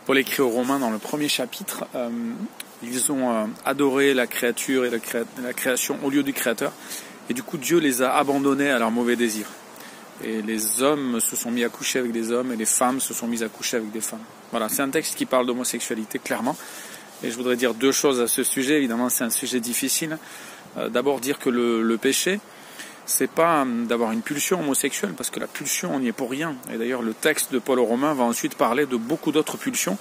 Paul écrit aux Romains dans le premier chapitre, ils ont adoré la créature et la création au lieu du Créateur. Et du coup, Dieu les a abandonnés à leurs mauvais désirs. Et les hommes se sont mis à coucher avec des hommes et les femmes se sont mises à coucher avec des femmes. Voilà, c'est un texte qui parle d'homosexualité, clairement. Et je voudrais dire deux choses à ce sujet. Évidemment, c'est un sujet difficile. D'abord, dire que le péché, c'est pas d'avoir une pulsion homosexuelle, parce que la pulsion, on n'y est pour rien. Et d'ailleurs, le texte de Paul aux Romains va ensuite parler de beaucoup d'autres pulsions,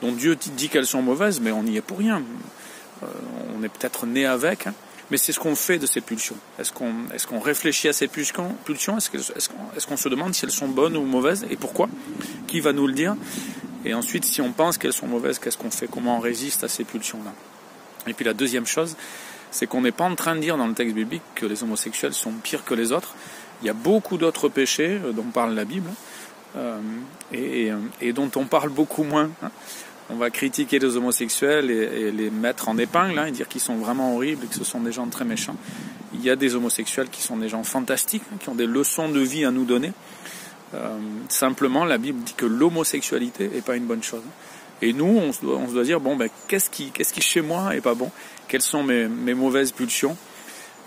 dont Dieu dit qu'elles sont mauvaises, mais on n'y est pour rien. On est peut-être né avec, mais c'est ce qu'on fait de ces pulsions. Est-ce qu'on réfléchit à ces pulsions? Est-ce qu'on se demande si elles sont bonnes ou mauvaises, et pourquoi? Qui va nous le dire? Et ensuite, si on pense qu'elles sont mauvaises, qu'est-ce qu'on fait? Comment on résiste à ces pulsions-là? Et puis la deuxième chose, c'est qu'on n'est pas en train de dire dans le texte biblique que les homosexuels sont pires que les autres. Il y a beaucoup d'autres péchés dont parle la Bible et dont on parle beaucoup moins. On va critiquer les homosexuels et les mettre en épingle et dire qu'ils sont vraiment horribles et que ce sont des gens très méchants. Il y a des homosexuels qui sont des gens fantastiques, qui ont des leçons de vie à nous donner. Simplement, la Bible dit que l'homosexualité n'est pas une bonne chose. Et nous, on se doit dire, bon, qu'est-ce qui chez moi est pas bon? Quelles sont mes mauvaises pulsions?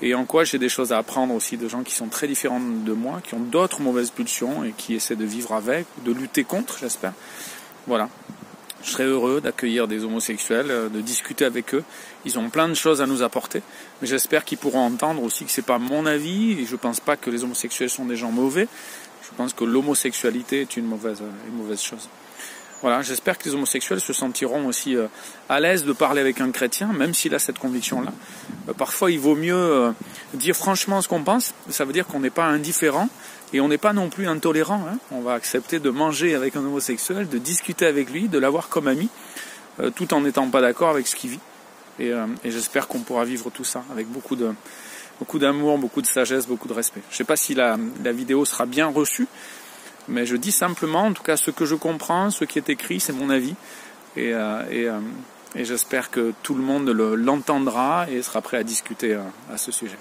Et en quoi j'ai des choses à apprendre aussi de gens qui sont très différents de moi, qui ont d'autres mauvaises pulsions et qui essaient de vivre avec, de lutter contre, j'espère. Voilà. Je serais heureux d'accueillir des homosexuels, de discuter avec eux. Ils ont plein de choses à nous apporter. Mais j'espère qu'ils pourront entendre aussi que c'est pas mon avis. Et je pense pas que les homosexuels sont des gens mauvais. Je pense que l'homosexualité est une mauvaise chose. Voilà, j'espère que les homosexuels se sentiront aussi à l'aise de parler avec un chrétien, même s'il a cette conviction-là. Parfois, il vaut mieux dire franchement ce qu'on pense. Ça veut dire qu'on n'est pas indifférent et on n'est pas non plus intolérant. On va accepter de manger avec un homosexuel, de discuter avec lui, de l'avoir comme ami, tout en n'étant pas d'accord avec ce qu'il vit. Et j'espère qu'on pourra vivre tout ça avec beaucoup d'amour, beaucoup de sagesse, beaucoup de respect. Je ne sais pas si la vidéo sera bien reçue, mais je dis simplement, en tout cas, ce que je comprends, ce qui est écrit, c'est mon avis. Et j'espère que tout le monde l'entendra et sera prêt à discuter à ce sujet.